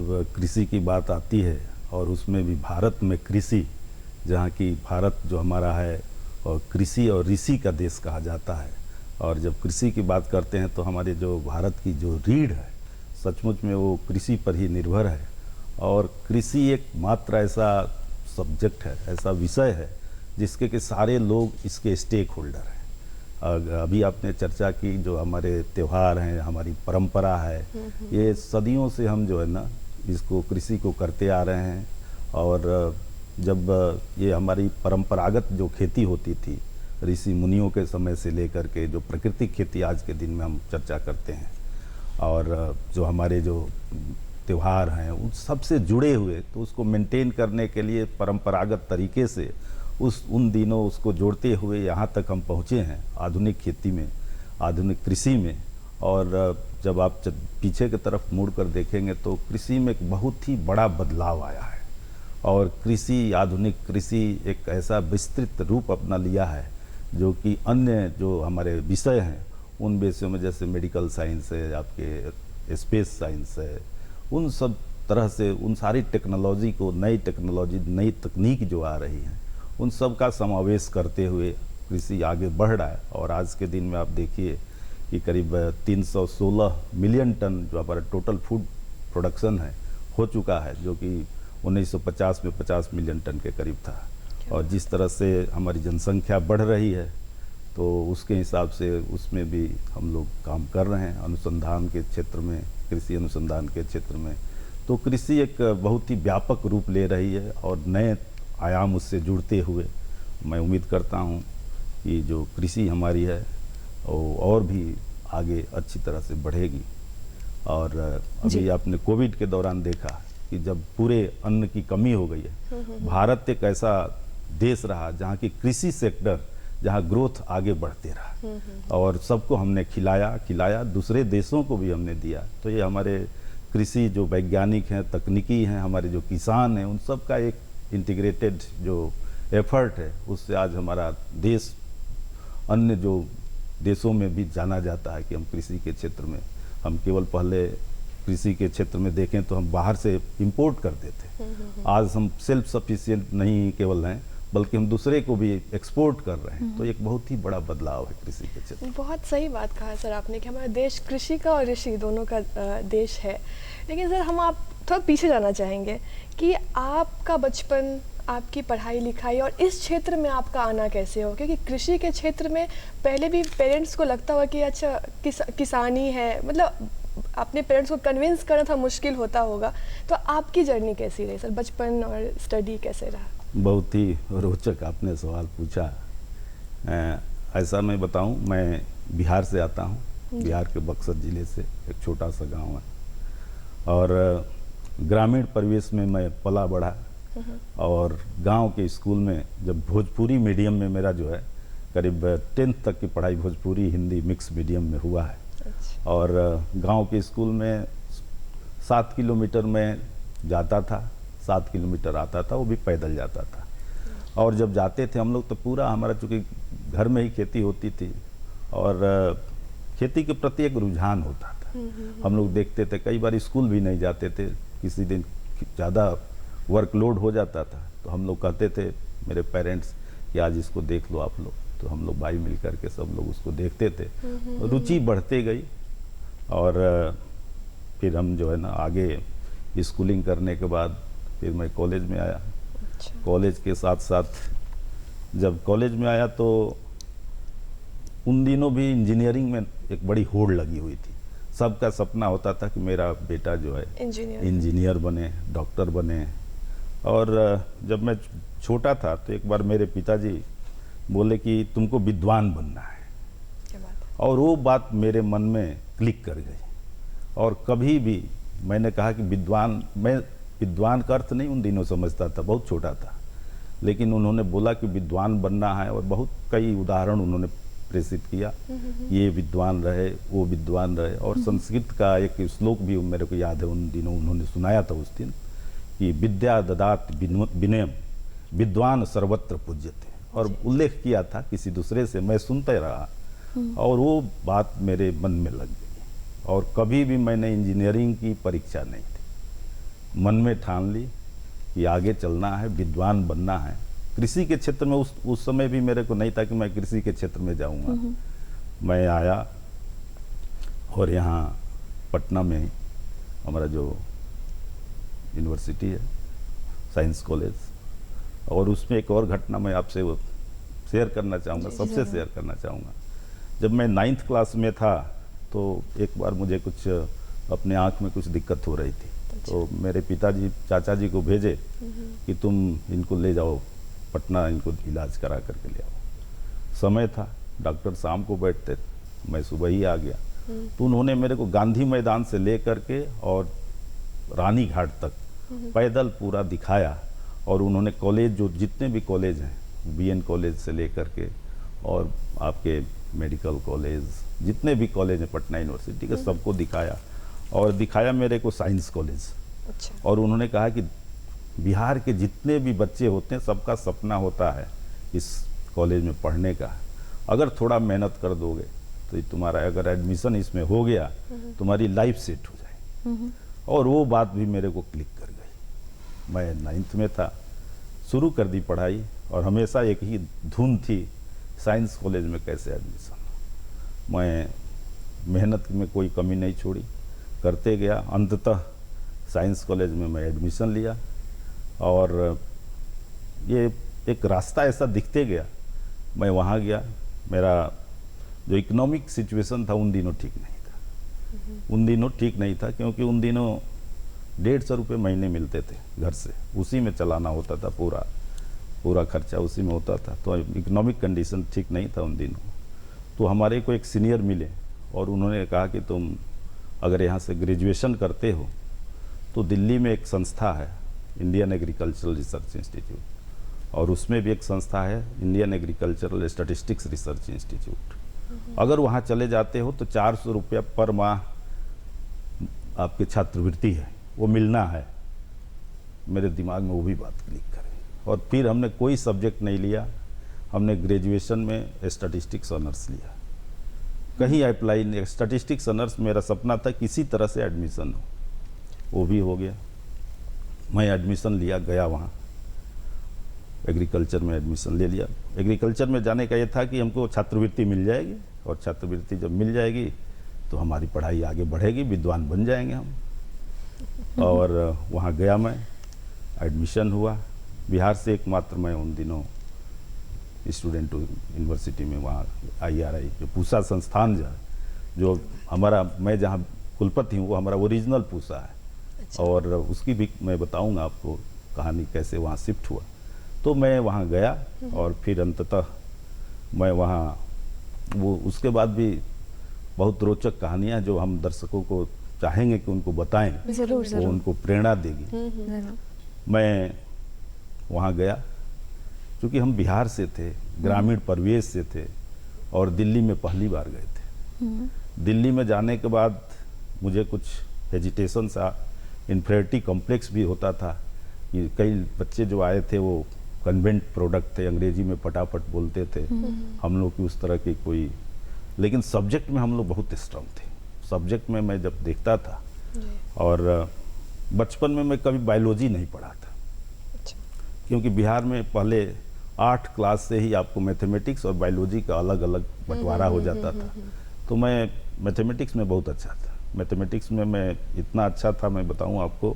जब कृषि की बात आती है और उसमें भी भारत में कृषि, जहाँ की भारत जो हमारा है और कृषि और ऋषि का देश कहा जाता है, और जब कृषि की बात करते हैं तो हमारे जो भारत की जो रीढ़ है सचमुच में वो कृषि पर ही निर्भर है। और कृषि एक मात्र ऐसा सब्जेक्ट है, ऐसा विषय है जिसके कि सारे लोग इसके स्टेक होल्डर हैं। अभी आपने चर्चा की जो हमारे त्यौहार हैं, हमारी परंपरा है, ये सदियों से हम जो है ना इसको कृषि को करते आ रहे हैं। और जब ये हमारी परंपरागत जो खेती होती थी ऋषि मुनियों के समय से लेकर के जो प्राकृतिक खेती आज के दिन में हम चर्चा करते हैं, और जो हमारे जो त्यौहार हैं उन सबसे जुड़े हुए, तो उसको मेंटेन करने के लिए परंपरागत तरीके से उन दिनों उसको जोड़ते हुए यहाँ तक हम पहुँचे हैं आधुनिक खेती में, आधुनिक कृषि में। और जब आप पीछे की तरफ मुड़ कर देखेंगे तो कृषि में एक बहुत ही बड़ा बदलाव आया है, और कृषि, आधुनिक कृषि एक ऐसा विस्तृत रूप अपना लिया है जो कि अन्य जो हमारे विषय हैं उन विषयों में, जैसे मेडिकल साइंस है, आपके स्पेस साइंस है, उन सब तरह से उन सारी टेक्नोलॉजी को, नई टेक्नोलॉजी, नई तकनीक जो आ रही हैं उन सब का समावेश करते हुए कृषि आगे बढ़ रहा है। और आज के दिन में आप देखिए कि करीब 316 मिलियन टन जो हमारा टोटल फूड प्रोडक्शन है हो चुका है, जो कि 1950 में 50 मिलियन टन के करीब था। और जिस तरह से हमारी जनसंख्या बढ़ रही है तो उसके हिसाब से उसमें भी हम लोग काम कर रहे हैं अनुसंधान के क्षेत्र में, कृषि अनुसंधान के क्षेत्र में। तो कृषि एक बहुत ही व्यापक रूप ले रही है और नए आयाम उससे जुड़ते हुए मैं उम्मीद करता हूँ कि जो कृषि हमारी है वो और भी आगे अच्छी तरह से बढ़ेगी। और अभी आपने कोविड के दौरान देखा कि जब पूरे अन्न की कमी हो गई है, भारत एक ऐसा देश रहा जहाँ की कृषि सेक्टर, जहाँ ग्रोथ आगे बढ़ते रहा और सबको हमने खिलाया, दूसरे देशों को भी हमने दिया। तो ये हमारे कृषि जो वैज्ञानिक हैं, तकनीकी हैं, हमारे जो किसान हैं, उन सब का एक इंटीग्रेटेड जो एफर्ट है, उससे आज हमारा देश अन्य जो देशों में भी जाना जाता है कि हम कृषि के क्षेत्र में, हम केवल पहले कृषि के क्षेत्र में देखें तो हम बाहर से इंपोर्ट करते थे, आज हम सेल्फ सफिशिएंट नहीं केवल हैं बल्कि हम दूसरे को भी एक्सपोर्ट कर रहे हैं। तो एक बहुत ही बड़ा बदलाव है कृषि के क्षेत्र में। बहुत सही बात कहा सर आपने कि हमारा देश कृषि का और ऋषि दोनों का देश है। लेकिन सर हम आप थोड़ा पीछे जाना चाहेंगे कि आपका बचपन, आपकी पढ़ाई लिखाई और इस क्षेत्र में आपका आना कैसे हो, क्योंकि कृषि के क्षेत्र में पहले भी पेरेंट्स को लगता हुआ कि अच्छा किसानी है, मतलब अपने पेरेंट्स को कन्विंस करना था मुश्किल होता होगा। तो आपकी जर्नी कैसी रही सर, बचपन और स्टडी कैसे रहा? बहुत ही रोचक आपने सवाल पूछा। ऐसा मैं बताऊं, मैं बिहार से आता हूं, बिहार के बक्सर ज़िले से एक छोटा सा गांव है, और ग्रामीण परिवेश में मैं पला बढ़ा। और गांव के स्कूल में जब भोजपुरी मीडियम में मेरा जो है करीब 10th तक की पढ़ाई भोजपुरी हिंदी मिक्स मीडियम में हुआ है। और गांव के स्कूल में 7 किलोमीटर में जाता था, 7 किलोमीटर आता था, वो भी पैदल जाता था। और जब जाते थे हम लोग तो पूरा हमारा, चूँकि घर में ही खेती होती थी और खेती के प्रति एक रुझान होता था। हम लोग देखते थे, कई बार स्कूल भी नहीं जाते थे, किसी दिन ज़्यादा वर्कलोड हो जाता था तो हम लोग कहते थे मेरे पेरेंट्स कि आज इसको देख लो आप लोग, तो हम लोग भाई मिल करके सब लोग उसको देखते थे। रुचि बढ़ते गई और फिर हम जो है ना आगे स्कूलिंग करने के बाद फिर मैं कॉलेज में आया। कॉलेज के साथ साथ जब कॉलेज में आया तो उन दिनों भी इंजीनियरिंग में एक बड़ी होड़ लगी हुई थी। सबका सपना होता था कि मेरा बेटा जो है इंजीनियर बने, डॉक्टर बने। और जब मैं छोटा था तो एक बार मेरे पिताजी बोले कि तुमको विद्वान बनना है। क्या बात है? और वो बात मेरे मन में क्लिक कर गई। और कभी भी मैंने कहा कि मैं विद्वान का अर्थ नहीं उन दिनों समझता था, बहुत छोटा था, लेकिन उन्होंने बोला कि विद्वान बनना है और बहुत कई उदाहरण उन्होंने प्रेषित किया, ये विद्वान रहे, वो विद्वान रहे। और संस्कृत का एक श्लोक भी मेरे को याद है, उन दिनों उन्होंने सुनाया था उस दिन कि विद्या ददात विनयम विद्वान सर्वत्र पूज्यते, और उल्लेख किया था किसी दूसरे से, मैं सुनते रहा और वो बात मेरे मन में लग गई। और कभी भी मैंने इंजीनियरिंग की परीक्षा नहीं दी, मन में ठान ली कि आगे चलना है, विद्वान बनना है। कृषि के क्षेत्र में उस समय भी मेरे को नहीं था कि मैं कृषि के क्षेत्र में जाऊंगा। मैं आया और यहाँ पटना में ही हमारा जो यूनिवर्सिटी है, साइंस कॉलेज, और उसमें एक और घटना मैं आपसे वो शेयर करना चाहूँगा, सबसे शेयर करना चाहूँगा। जब मैं 9th क्लास में था तो एक बार मुझे कुछ अपने आँख में कुछ दिक्कत हो रही थी। तो मेरे पिताजी चाचा जी को भेजे कि तुम इनको ले जाओ पटना, इनको इलाज करा करके ले आओ। समय था, डॉक्टर शाम को बैठते, मैं सुबह ही आ गया। तो उन्होंने मेरे को गांधी मैदान से ले करके और रानी घाट तक पैदल पूरा दिखाया, और उन्होंने कॉलेज, जो जितने भी कॉलेज हैं, बीएन कॉलेज से ले करके और आपके मेडिकल कॉलेज, जितने भी कॉलेज हैं पटना यूनिवर्सिटी के, सबको दिखाया। और दिखाया मेरे को साइंस कॉलेज। अच्छा। और और उन्होंने कहा कि बिहार के जितने भी बच्चे होते हैं, सबका सपना होता है इस कॉलेज में पढ़ने का। अगर थोड़ा मेहनत कर दोगे तो तुम्हारा अगर एडमिशन इसमें हो गया, तुम्हारी लाइफ सेट हो जाए। और वो बात भी मेरे को क्लिक कर गई। मैं 9th में था, शुरू कर दी पढ़ाई, और हमेशा एक ही धुन थी, साइंस कॉलेज में कैसे एडमिशन। मैं मेहनत में कोई कमी नहीं छोड़ी, करते गया। अंततः साइंस कॉलेज में मैं एडमिशन लिया, और ये एक रास्ता ऐसा दिखते गया। मैं वहाँ गया, मेरा जो इकोनॉमिक सिचुएशन था उन दिनों ठीक नहीं था। उन दिनों ठीक नहीं था क्योंकि उन दिनों 150 रुपये महीने मिलते थे घर से, उसी में चलाना होता था, पूरा खर्चा उसी में होता था। तो इकोनॉमिक कंडीशन ठीक नहीं था उन दिनों। तो हमारे को एक सीनियर मिले और उन्होंने कहा कि तुम अगर यहाँ से ग्रेजुएशन करते हो तो दिल्ली में एक संस्था है, इंडियन एग्रीकल्चरल रिसर्च इंस्टीट्यूट, और उसमें भी एक संस्था है, Indian agricultural statistics research institute. अगर वहाँ चले जाते हो तो 400 रुपया पर माह आपकी छात्रवृत्ति है, वो मिलना है। मेरे दिमाग में वो भी बात क्लिक करी, और फिर हमने कोई सब्जेक्ट नहीं लिया, हमने ग्रेजुएशन में स्टैटिस्टिक्स ऑनर्स लिया। कहीं अप्लाई नहीं, स्टैटिस्टिक्स ऑनर्स मेरा सपना था किसी तरह से एडमिशन हो, वो भी हो गया। मैं एडमिशन लिया, गया वहाँ एग्रीकल्चर में एडमिशन ले लिया। एग्रीकल्चर में जाने का ये था कि हमको छात्रवृत्ति मिल जाएगी, और छात्रवृत्ति जब मिल जाएगी तो हमारी पढ़ाई आगे बढ़ेगी, विद्वान बन जाएंगे हम। और वहाँ गया, मैं एडमिशन हुआ। बिहार से एकमात्र मैं उन दिनों स्टूडेंट यूनिवर्सिटी में, वहाँ IRI जो पूसा संस्थान जो हमारा, मैं जहाँ कुलपति हूँ वो हमारा ओरिजिनल पूसा है। अच्छा। और उसकी भी मैं बताऊँगा आपको कहानी कैसे वहाँ शिफ्ट हुआ। तो मैं वहाँ गया, और फिर अंततः मैं वहाँ, वो उसके बाद भी बहुत रोचक कहानियाँ जो हम दर्शकों को चाहेंगे कि उनको बताएं, जरूर वो जरूर उनको प्रेरणा देगी। जरूर। मैं वहाँ गया, क्योंकि हम बिहार से थे, ग्रामीण परिवेश से थे, और दिल्ली में पहली बार गए थे। दिल्ली में जाने के बाद मुझे कुछ हेजिटेशन सा, इन्फेरिटी कॉम्प्लेक्स भी होता था कि कई बच्चे जो आए थे वो कन्वेंट प्रोडक्ट थे, अंग्रेजी में फटाफट बोलते थे। हम लोग की उस तरह की कोई, लेकिन सब्जेक्ट में हम लोग बहुत स्ट्रांग थे। सब्जेक्ट में मैं जब देखता था, और बचपन में मैं कभी बायोलॉजी नहीं पढ़ा था। अच्छा। क्योंकि बिहार में पहले 8 क्लास से ही आपको मैथमेटिक्स और बायोलॉजी का अलग अलग बंटवारा हो जाता था। तो मैं मैथमेटिक्स में बहुत अच्छा था। मैथमेटिक्स में मैं इतना अच्छा था, मैं बताऊं आपको,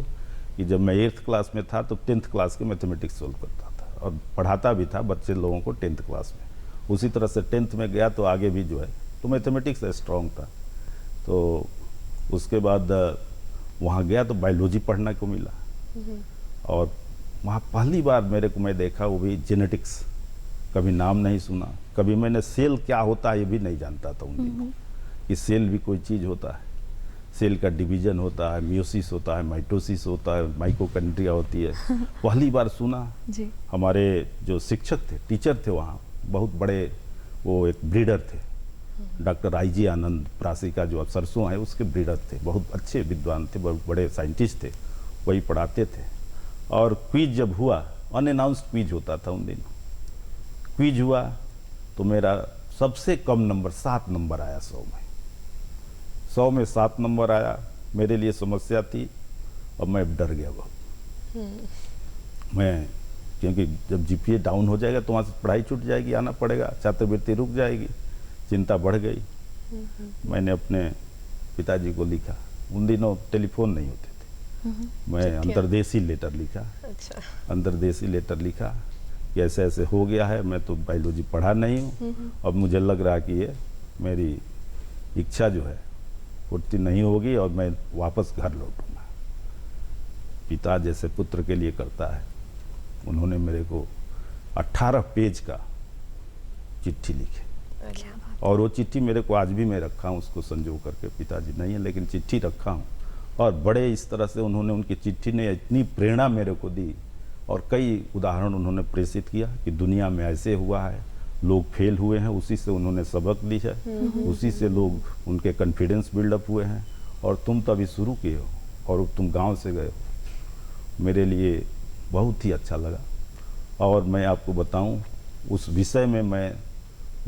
कि जब मैं 8th क्लास में था तो 10th क्लास के मैथमेटिक्स सोल्व करता था, और पढ़ाता भी था बच्चे लोगों को 10th क्लास में। उसी तरह से 10th में गया तो आगे भी जो है, तो मैथमेटिक्स स्ट्रॉन्ग था। तो उसके बाद वहाँ गया तो बायोलॉजी पढ़ने को मिला, और वहाँ पहली बार मेरे को, मैं देखा वो भी जेनेटिक्स, कभी नाम नहीं सुना, कभी मैंने सेल क्या होता है ये भी नहीं जानता था उन दिनों, कि सेल भी कोई चीज़ होता है। सेल का डिवीजन होता है, मियोसिस होता है, माइटोसिस होता है, माइटोकॉन्ड्रिया होती है, पहली बार सुना। जी। हमारे जो शिक्षक थे, टीचर थे वहाँ, बहुत बड़े, वो एक ब्रीडर थे, डॉक्टर IG आनंद प्रासी का जो अब सरसों है उसके ब्रीडर थे, बहुत अच्छे विद्वान थे, बहुत बड़े साइंटिस्ट थे, वही पढ़ाते थे। और क्विज जब हुआ, अनअनाउंस्ड क्विज होता था उन दिनों, क्विज हुआ तो मेरा सबसे कम नंबर 7 नंबर आया 100 में। 100 में 7 नंबर आया। मेरे लिए समस्या थी, अब मैं डर गया बहुत। मैं क्योंकि जब जीपीए डाउन हो जाएगा तो वहाँ से पढ़ाई छूट जाएगी, आना पड़ेगा, छात्रवृत्ति रुक जाएगी, चिंता बढ़ गई। मैंने अपने पिताजी को लिखा, उन दिनों टेलीफोन नहीं होते थे, मैं अंतर्देशी लेटर लिखा। अच्छा। अंतर्देशी लेटर लिखा कि ऐसे ऐसे हो गया है, मैं तो बायोलॉजी पढ़ा नहीं हूँ, अब मुझे लग रहा कि ये मेरी इच्छा जो है पूर्ति नहीं होगी और मैं वापस घर लौटूंगा। पिता जैसे पुत्र के लिए करता है, उन्होंने मेरे को 18 पेज का चिट्ठी लिखी और वो चिट्ठी मेरे को आज भी मैं रखा हूँ, उसको संजो करके। पिताजी नहीं है लेकिन चिट्ठी रखा हूँ। और बड़े इस तरह से उन्होंने, उनकी चिट्ठी ने इतनी प्रेरणा मेरे को दी और कई उदाहरण उन्होंने प्रेषित किया कि दुनिया में ऐसे हुआ है, लोग फेल हुए हैं, उसी से उन्होंने सबक ली है, उसी से लोग उनके कॉन्फिडेंस बिल्डअप हुए हैं और तुम तो अभी शुरू किए हो और तुम गांव से गए हो। मेरे लिए बहुत ही अच्छा लगा और मैं आपको बताऊं उस विषय में मैं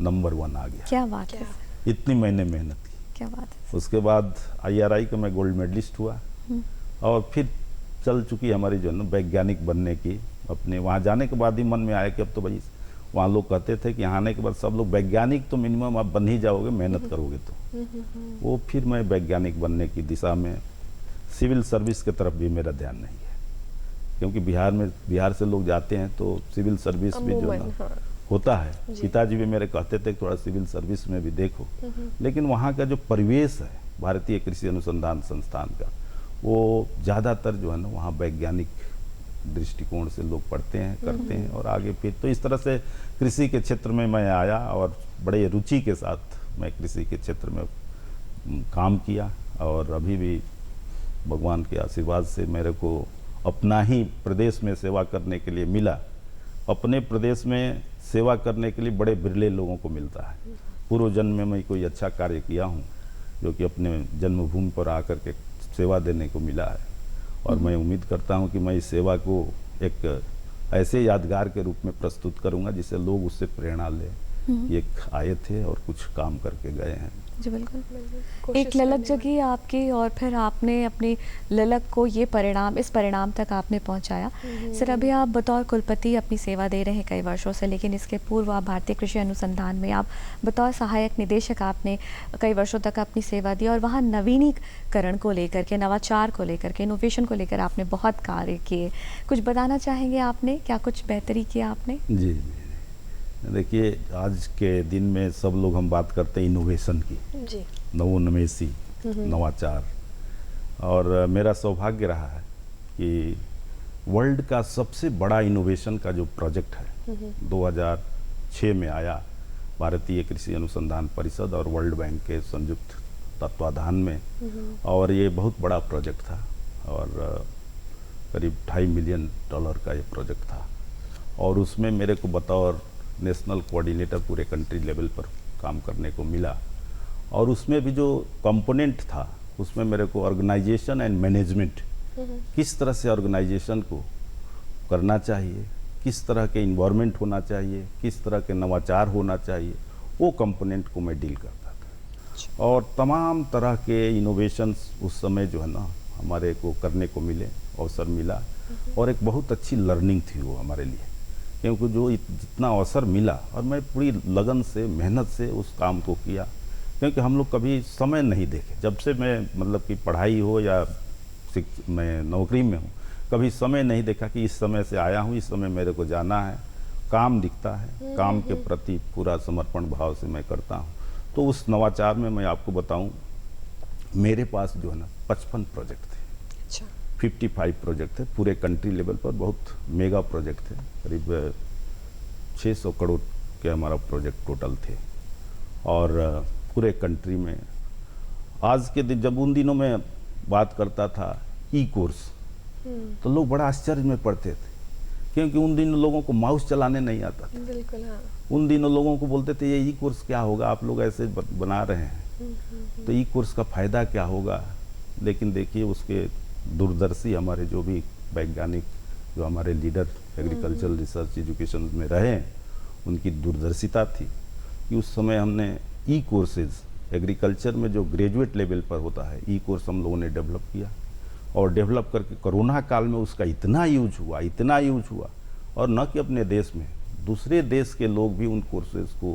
नंबर 1 आ गया। क्या बात है, इतनी मैंने मेहनत की। क्या बात है। उसके बाद IRI का मैं गोल्ड मेडलिस्ट हुआ और फिर चल चुकी हमारी जो है ना वैज्ञानिक बनने की। अपने वहाँ जाने के बाद ही मन में आया कि अब तो भाई वहाँ लोग कहते थे कि यहाँ आने के बाद सब लोग वैज्ञानिक तो मिनिमम आप बन ही जाओगे, मेहनत करोगे तो। वो फिर मैं वैज्ञानिक बनने की दिशा में, सिविल सर्विस की तरफ भी मेरा ध्यान नहीं है क्योंकि बिहार से लोग जाते हैं तो सिविल सर्विस भी जो है ना होता है। पिताजी भी मेरे कहते थे थोड़ा सिविल सर्विस में भी देखो, लेकिन वहाँ का जो परिवेश है भारतीय कृषि अनुसंधान संस्थान का, वो ज़्यादातर जो है ना वहाँ वैज्ञानिक दृष्टिकोण से लोग पढ़ते हैं, करते हैं और आगे फिर तो इस तरह से कृषि के क्षेत्र में मैं आया और बड़े रुचि के साथ मैं कृषि के क्षेत्र में काम किया और अभी भी भगवान के आशीर्वाद से मेरे को अपना ही प्रदेश में सेवा करने के लिए मिला। अपने प्रदेश में सेवा करने के लिए बड़े बिरले लोगों को मिलता है। पूर्व जन्म में मैं कोई अच्छा कार्य किया हूँ जो कि अपने जन्मभूमि पर आकर के सेवा देने को मिला है और मैं उम्मीद करता हूँ कि मैं इस सेवा को एक ऐसे यादगार के रूप में प्रस्तुत करूँगा जिससे लोग उससे प्रेरणा लें। एक आए थे और कुछ काम करके गए हैं। जी बिल्कुल। एक ललक जगी आपकी और फिर आपने अपनी ललक को इस परिणाम तक आपने पहुंचाया। सर अभी आप बतौर कुलपति अपनी सेवा दे रहे हैं कई वर्षों से, लेकिन इसके पूर्व आप भारतीय कृषि अनुसंधान में आप बतौर सहायक निदेशक आपने कई वर्षों तक अपनी सेवा दी और वहाँ नवीनीकरण को लेकर के, नवाचार को लेकर के, इनोवेशन को लेकर आपने बहुत कार्य किए। कुछ बताना चाहेंगे आपने, क्या कुछ बेहतरी किया आपने? जी देखिए, आज के दिन में सब लोग हम बात करते हैं इनोवेशन की, नवोन्मेषी, नवाचार, और मेरा सौभाग्य रहा है कि वर्ल्ड का सबसे बड़ा इनोवेशन का जो प्रोजेक्ट है 2006 में आया भारतीय कृषि अनुसंधान परिषद और वर्ल्ड बैंक के संयुक्त तत्वाधान में, और ये बहुत बड़ा प्रोजेक्ट था और करीब $2.5 मिलियन का ये प्रोजेक्ट था और उसमें मेरे को बतौर नेशनल कोऑर्डिनेटर पूरे कंट्री लेवल पर काम करने को मिला। और उसमें भी जो कंपोनेंट था उसमें मेरे को ऑर्गेनाइजेशन एंड मैनेजमेंट, किस तरह से ऑर्गेनाइजेशन को करना चाहिए, किस तरह के इन्वायरमेंट होना चाहिए, किस तरह के नवाचार होना चाहिए, वो कंपोनेंट को मैं डील करता था। और तमाम तरह के इनोवेशंस उस समय जो है ना हमारे को करने को मिले, अवसर मिला और एक बहुत अच्छी लर्निंग थी वो हमारे लिए, क्योंकि जो जितना अवसर मिला और मैं पूरी लगन से, मेहनत से उस काम को किया, क्योंकि हम लोग कभी समय नहीं देखे। जब से मैं मतलब कि पढ़ाई हो या मैं नौकरी में हूँ, कभी समय नहीं देखा कि इस समय से आया हूँ, इस समय मेरे को जाना है। काम दिखता है, काम के प्रति पूरा समर्पण भाव से मैं करता हूँ। तो उस नवाचार में मैं आपको बताऊँ, मेरे पास जो है ना 55 प्रोजेक्ट थे। 55 प्रोजेक्ट थे पूरे कंट्री लेवल पर, बहुत मेगा प्रोजेक्ट थे, करीब 600 करोड़ के हमारा प्रोजेक्ट टोटल थे और पूरे कंट्री में। आज के दिन जब उन दिनों में बात करता था ई कोर्स, तो लोग बड़ा आश्चर्य में पड़ते थे, क्योंकि उन दिनों लोगों को माउस चलाने नहीं आता था। बिल्कुल, हाँ। उन दिनों लोगों को बोलते थे ये ई कोर्स क्या होगा, आप लोग ऐसे बना रहे हैं, तो ई कोर्स का फायदा क्या होगा। लेकिन देखिए उसके दूरदर्शी हमारे जो भी वैज्ञानिक, जो हमारे लीडर एग्रीकल्चरल रिसर्च एजुकेशन में रहे, उनकी दूरदर्शिता थी कि उस समय हमने ई कोर्सेज एग्रीकल्चर में जो ग्रेजुएट लेवल पर होता है, ई कोर्स हम लोगों ने डेवलप किया और डेवलप करके कोरोना काल में उसका इतना यूज हुआ, और न कि अपने देश में, दूसरे देश के लोग भी उन कोर्सेज को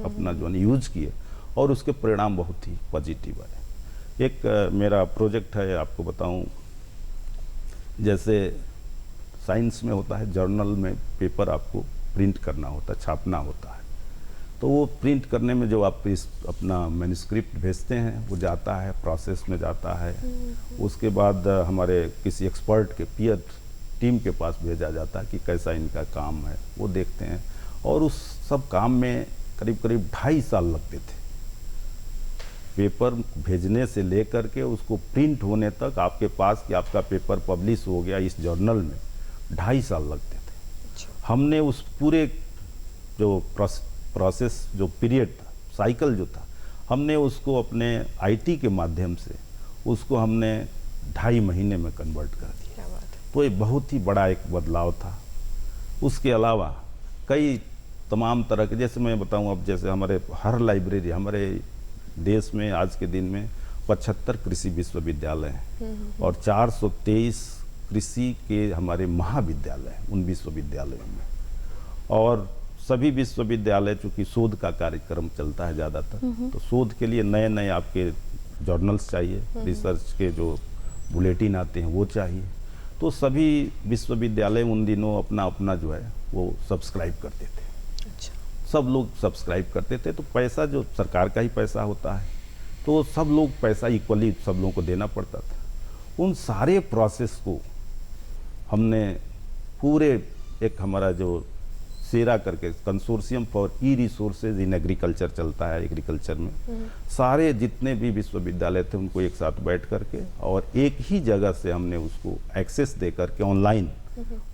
अपना जो है यूज किए, और उसके परिणाम बहुत ही पॉजिटिव आए। एक मेरा प्रोजेक्ट है, आपको बताऊं, जैसे साइंस में होता है, जर्नल में पेपर आपको प्रिंट करना होता है, छापना होता है, तो वो प्रिंट करने में जो आप अपना मैन्युस्क्रिप्ट भेजते हैं वो जाता है, प्रोसेस में जाता है, उसके बाद हमारे किसी एक्सपर्ट के पीयर टीम के पास भेजा जाता है कि कैसा इनका काम है, वो देखते हैं, और उस सब काम में करीब करीब 2.5 साल लगते थे। पेपर भेजने से लेकर के उसको प्रिंट होने तक आपके पास कि आपका पेपर पब्लिश हो गया इस जर्नल में, 2.5 साल लगते थे। हमने उस पूरे जो प्रोसेस जो पीरियड था, साइकिल जो था, हमने उसको अपने आईटी के माध्यम से उसको हमने 2.5 महीने में कन्वर्ट कर दिया। तो ये बहुत ही बड़ा एक बदलाव था। उसके अलावा कई तमाम तरह के, जैसे मैं बताऊं, अब जैसे हमारे हर लाइब्रेरी, हमारे देश में आज के दिन में 75 कृषि विश्वविद्यालय हैं और 423 कृषि के हमारे महाविद्यालय हैं उन विश्वविद्यालयों में, और सभी विश्वविद्यालय चूँकि शोध का कार्यक्रम चलता है ज़्यादातर, तो शोध के लिए नए नए आपके जर्नल्स चाहिए, रिसर्च के जो बुलेटिन आते हैं वो चाहिए, तो सभी विश्वविद्यालय उन दिनों अपना अपना जो है वो सब्सक्राइब करते थे। अच्छा। सब लोग सब्सक्राइब करते थे, तो पैसा जो सरकार का ही पैसा होता है, तो सब लोग पैसा इक्वली सब लोगों को देना पड़ता था। उन सारे प्रोसेस को हमने पूरे, एक हमारा जो सेरा करके consortium for E resources in agriculture चलता है, एग्रीकल्चर में सारे जितने भी विश्वविद्यालय थे उनको एक साथ बैठ करके और एक ही जगह से हमने उसको एक्सेस दे करके ऑनलाइन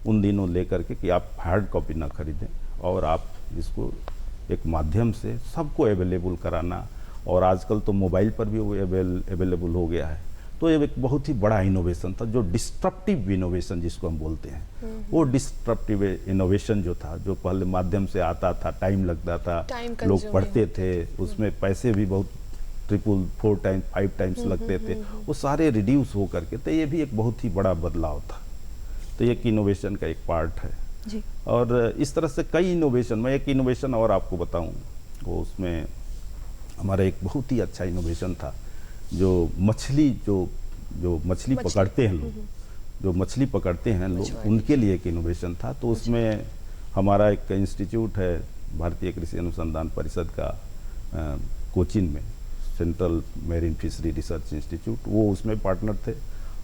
उन दिनों ले करके कि आप हार्ड कॉपी ना खरीदें और आप इसको एक माध्यम से सबको अवेलेबल कराना, और आजकल तो मोबाइल पर भी वो अवेलेबल हो गया है। तो ये एक बहुत ही बड़ा इनोवेशन था, जो डिस्ट्रप्टिव इनोवेशन जिसको हम बोलते हैं, वो डिस्ट्रप्टिव इनोवेशन जो था, जो पहले माध्यम से आता था, टाइम लगता था, लोग पढ़ते थे, उसमें पैसे भी बहुत 3, 4 टाइम्स 5 टाइम्स लगते थे, वो सारे रिड्यूस हो करके, तो ये भी एक बहुत ही बड़ा बदलाव था। तो ये इनोवेशन का एक पार्ट है जी। और इस तरह से कई इनोवेशन, मैं एक इनोवेशन और आपको बताऊं, वो उसमें हमारा एक बहुत ही अच्छा इनोवेशन था, जो मछली पकड़ते हैं लोग, जो मछली पकड़ते हैं लोग, उनके लिए एक इनोवेशन था। तो उसमें हमारा एक इंस्टीट्यूट है, भारतीय कृषि अनुसंधान परिषद का, कोचिन में, central marine fishery research institute, वो उसमें पार्टनर थे,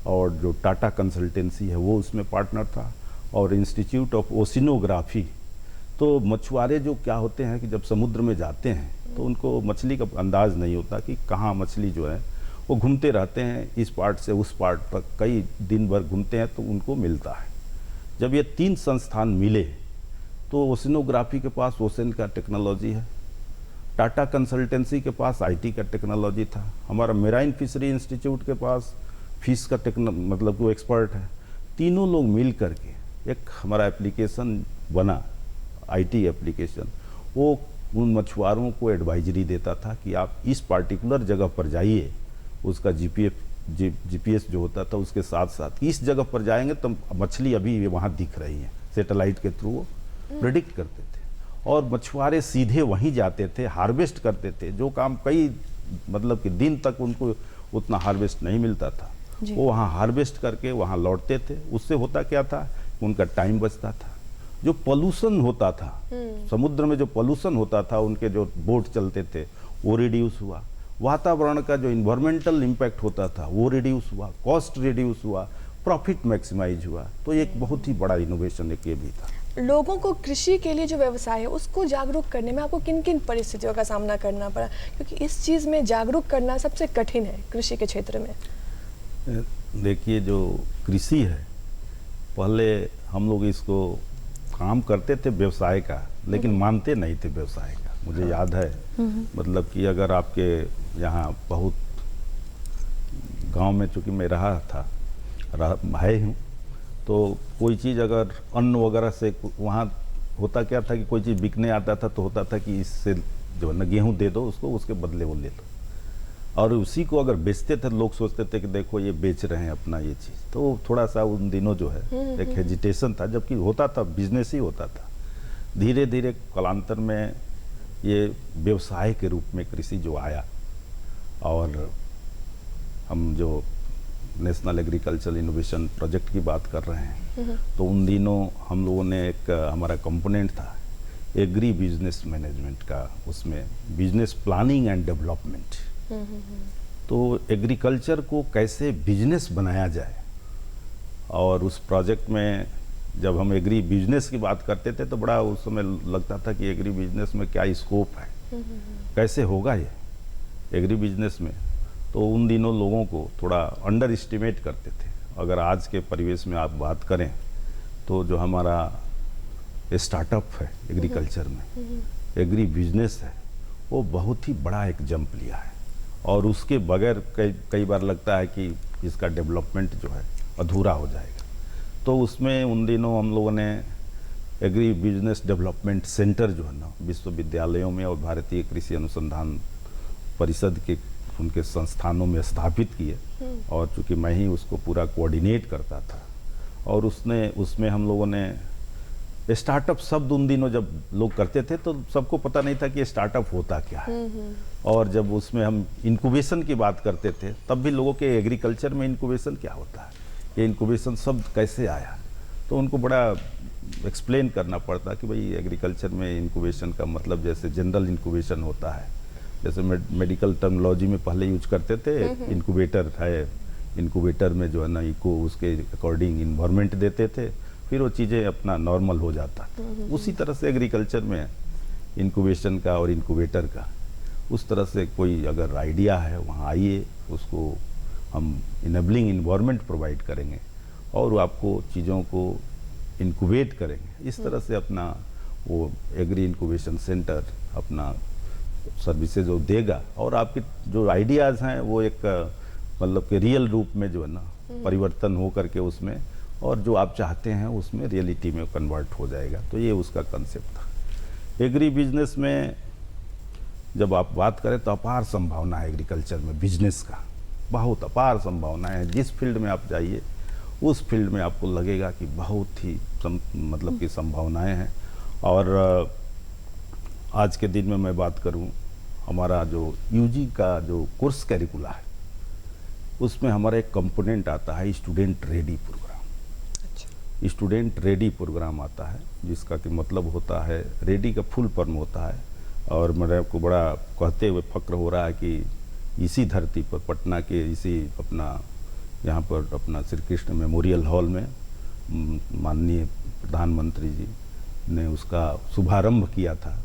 और जो टाटा कंसल्टेंसी है वो उसमें पार्टनर था, और इंस्टीट्यूट ऑफ ओशिनोग्राफी। तो मछुआरे जो क्या होते हैं कि जब समुद्र में जाते हैं तो उनको मछली का अंदाज़ नहीं होता कि कहाँ मछली जो है, वो घूमते रहते हैं, इस पार्ट से उस पार्ट तक कई दिन भर घूमते हैं, तो उनको मिलता है। जब ये 3 संस्थान मिले तो ओशिनोग्राफी के पास ओशन का टेक्नोलॉजी है, टाटा कंसल्टेंसी के पास आईटी का टेक्नोलॉजी था, हमारा मेराइन फिशरी इंस्टीट्यूट के पास फिश का मतलब वो एक्सपर्ट है। तीनों लोग मिल करके एक हमारा एप्लीकेशन बना, आईटी एप्लीकेशन, वो उन मछुआरों को एडवाइजरी देता था कि आप इस पार्टिकुलर जगह पर जाइए, उसका जीपीएस जो होता था उसके साथ साथ इस जगह पर जाएंगे तो मछली अभी वहाँ दिख रही है, सैटेलाइट के थ्रू वो प्रेडिक्ट करते थे, और मछुआरे सीधे वहीं जाते थे, हार्वेस्ट करते थे, जो काम कई मतलब कि दिन तक उनको उतना हार्वेस्ट नहीं मिलता था, वो वहाँ हार्वेस्ट करके वहाँ लौटते थे। उससे होता क्या था, उनका टाइम बचता था, जो पोल्यूशन होता था समुद्र में, जो पोल्यूशन होता था, उनके जो बोट चलते थे वो रिड्यूस हुआ, वातावरण का जो इन्वायरमेंटल इम्पैक्ट होता था वो रिड्यूस हुआ, कॉस्ट रिड्यूस हुआ, प्रॉफिट मैक्सिमाइज हुआ। तो एक बहुत ही बड़ा इनोवेशन एक ये भी था। लोगों को कृषि के लिए जो व्यवसाय है उसको जागरूक करने में आपको किन किन परिस्थितियों का सामना करना पड़ा, क्योंकि इस चीज़ में जागरूक करना सबसे कठिन है कृषि के क्षेत्र में? देखिए, जो कृषि है, पहले हम लोग इसको काम करते थे व्यवसाय का, लेकिन मानते नहीं थे व्यवसाय का। मुझे याद है, मतलब कि अगर आपके यहाँ बहुत गांव में, चूँकि मैं रहा हूँ, तो कोई चीज़ अगर अन्न वगैरह से वहाँ होता क्या था कि कोई चीज़ बिकने आता था तो होता था कि इससे जो है ना गेहूँ दे दो उसको, उसके बदले वो ले लो। और उसी को अगर बेचते थे लोग सोचते थे कि देखो ये बेच रहे हैं अपना ये चीज़, तो थोड़ा सा उन दिनों जो है एक हेजिटेशन था, जबकि होता था बिजनेस ही होता था। धीरे धीरे कालांतर में ये व्यवसाय के रूप में कृषि जो आया, और हम जो नेशनल एग्रीकल्चर इनोवेशन प्रोजेक्ट की बात कर रहे हैं, तो उन दिनों हम लोगों ने एक हमारा कंपोनेंट था एग्री बिजनेस मैनेजमेंट का, उसमें बिजनेस प्लानिंग एंड डेवलपमेंट। तो एग्रीकल्चर को कैसे बिजनेस बनाया जाए, और उस प्रोजेक्ट में जब हम एग्री बिजनेस की बात करते थे तो बड़ा उस समय लगता था कि एग्री बिजनेस में क्या स्कोप है, कैसे होगा ये एग्री बिजनेस में। तो उन दिनों लोगों को थोड़ा अंडर एस्टिमेट करते थे। अगर आज के परिवेश में आप बात करें तो जो हमारा स्टार्टअप है एग्रीकल्चर में, एग्री बिजनेस है, वो बहुत ही बड़ा एक जंप लिया है, और उसके बगैर कई बार लगता है कि इसका डेवलपमेंट जो है अधूरा हो जाएगा। तो उसमें उन दिनों हम लोगों ने एग्री बिजनेस डेवलपमेंट सेंटर जो है ना विश्वविद्यालयों में और भारतीय कृषि अनुसंधान परिषद के उनके संस्थानों में स्थापित किए, और चूँकि मैं ही उसको पूरा कोऑर्डिनेट करता था, और उसमें हम लोगों ने स्टार्टअप शब्द उन दिनों जब लोग करते थे तो सबको पता नहीं था कि स्टार्टअप होता क्या है। और जब उसमें हम इंक्यूबेशन की बात करते थे तब भी लोगों के एग्रीकल्चर में इंक्यूबेशन क्या होता है, ये इंक्यूबेशन शब्द कैसे आया, तो उनको बड़ा एक्सप्लेन करना पड़ता कि भाई एग्रीकल्चर में इंक्यूबेशन का मतलब जैसे जनरल इंक्यूबेशन होता है, जैसे मेडिकल टर्मिनोलॉजी में पहले यूज करते थे इंक्यूबेटर है, इंक्यूबेटर में जो है ना इको उसके अकॉर्डिंग इन्वायरमेंट देते थे, फिर वो चीज़ें अपना नॉर्मल हो जाता। उसी तरह से एग्रीकल्चर में इंक्यूबेशन का और इंक्यूबेटर का उस तरह से कोई अगर आइडिया है वहाँ आइए, उसको हम इनेबलिंग इन्वायरमेंट प्रोवाइड करेंगे और आपको चीज़ों को इंक्यूबेट करेंगे। इस तरह से अपना वो एग्री इंक्यूबेशन सेंटर अपना सर्विसेज वो देगा, और आपके जो आइडियाज़ हैं वो एक मतलब कि रियल रूप में जो है ना परिवर्तन हो करके उसमें, और जो आप चाहते हैं उसमें रियलिटी में कन्वर्ट हो जाएगा। तो ये उसका कंसेप्ट था। एग्री बिजनेस में जब आप बात करें तो अपार संभावना है एग्रीकल्चर में, बिजनेस का बहुत अपार संभावनाएं हैं। जिस फील्ड में आप जाइए उस फील्ड में आपको लगेगा कि बहुत ही मतलब कि संभावनाएं हैं। और आज के दिन में मैं बात करूं, हमारा जो यूजी का जो कोर्स कैरिकुला है उसमें हमारा एक कंपोनेंट आता है student ready programme. Student ready programme आता है, जिसका कि मतलब होता है, रेडी का फुल फॉर्म होता है, और मेरे को बड़ा कहते हुए फक्र हो रहा है कि इसी धरती पर पटना के इसी अपना यहाँ पर अपना श्री कृष्ण मेमोरियल हॉल में माननीय प्रधानमंत्री जी ने उसका शुभारंभ किया था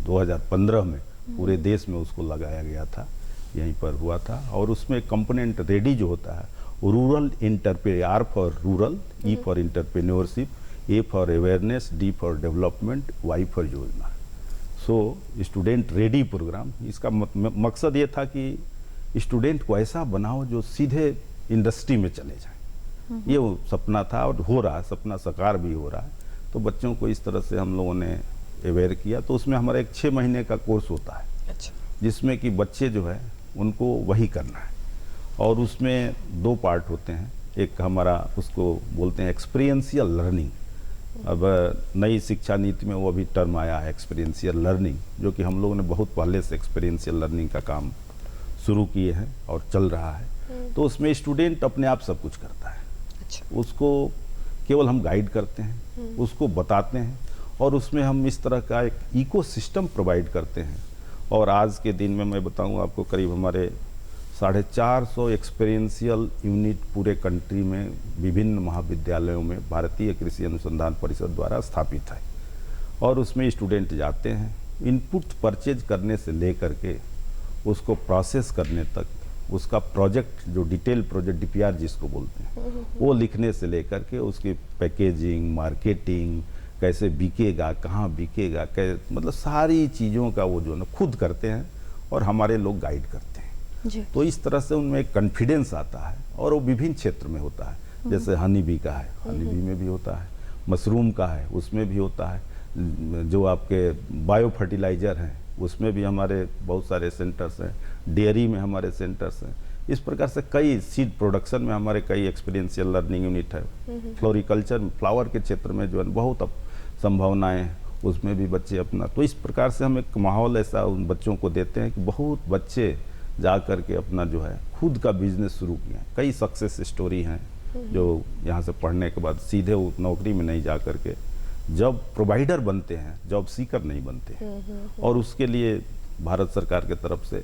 2015 में। पूरे देश में उसको लगाया गया था, यहीं पर हुआ था। और उसमें कंपोनेंट रेडी जो होता है रूरल इंटरप्रे, R for rural, E for entrepreneurship, A for awareness, D for development, Y for Yojana. So student ready programme, इसका मकसद ये था कि स्टूडेंट को ऐसा बनाओ जो सीधे इंडस्ट्री में चले जाए। ये वो सपना था और हो रहा है, सपना साकार भी हो रहा है। तो बच्चों को इस तरह से हम लोगों ने अवेयर किया। तो उसमें हमारा एक 6 महीने का कोर्स होता है, जिसमें कि बच्चे जो है उनको वही करना है, और उसमें 2 पार्ट होते हैं। एक हमारा उसको बोलते हैं एक्सपीरियंशियल लर्निंग। अब नई शिक्षा नीति में वो अभी टर्म आया है एक्सपीरियंशियल लर्निंग, जो कि हम लोगों ने बहुत पहले से एक्सपीरियंशियल लर्निंग का काम शुरू किए हैं और चल रहा है। तो उसमें स्टूडेंट अपने आप सब कुछ करता है। उसको केवल हम गाइड करते हैं, उसको बताते हैं, और उसमें हम इस तरह का एक इकोसिस्टम प्रोवाइड करते हैं। और आज के दिन में मैं बताऊं आपको, करीब हमारे 450 एक्सपीरियंशियल यूनिट पूरे कंट्री में विभिन्न महाविद्यालयों में भारतीय कृषि अनुसंधान परिषद द्वारा स्थापित है। और उसमें स्टूडेंट जाते हैं, इनपुट परचेज करने से लेकर के उसको प्रोसेस करने तक, उसका प्रोजेक्ट जो डिटेल प्रोजेक्ट डीपीआर जिसको बोलते हैं, वो लिखने से लेकर के उसकी पैकेजिंग, मार्केटिंग, कैसे बिकेगा, कहाँ बिकेगा, मतलब सारी चीज़ों का वो जो ना खुद करते हैं और हमारे लोग गाइड करते हैं जी। तो इस तरह से उनमें एक कॉन्फिडेंस आता है, और वो विभिन्न क्षेत्र में होता है। जैसे हनी बी का है, हनी बी में भी होता है, मशरूम का है उसमें भी होता है, जो आपके बायो फर्टिलाइज़र हैं उसमें भी हमारे बहुत सारे सेंटर्स हैं, डेयरी में हमारे सेंटर्स हैं। इस प्रकार से कई सीड प्रोडक्शन में हमारे कई एक्सपीरियंशियल लर्निंग यूनिट है। फ्लोरिकल्चर फ्लावर के क्षेत्र में जो है बहुत अब संभावनाएं हैं, उसमें भी बच्चे अपना, तो इस प्रकार से हम एक माहौल ऐसा उन बच्चों को देते हैं कि बहुत बच्चे जा कर के अपना जो है खुद का बिजनेस शुरू किए हैं। कई सक्सेस स्टोरी हैं जो यहाँ से पढ़ने के बाद सीधे वो नौकरी में नहीं जा कर के जॉब प्रोवाइडर बनते हैं, जॉब सीकर नहीं बनते हैं। और उसके लिए भारत सरकार की तरफ से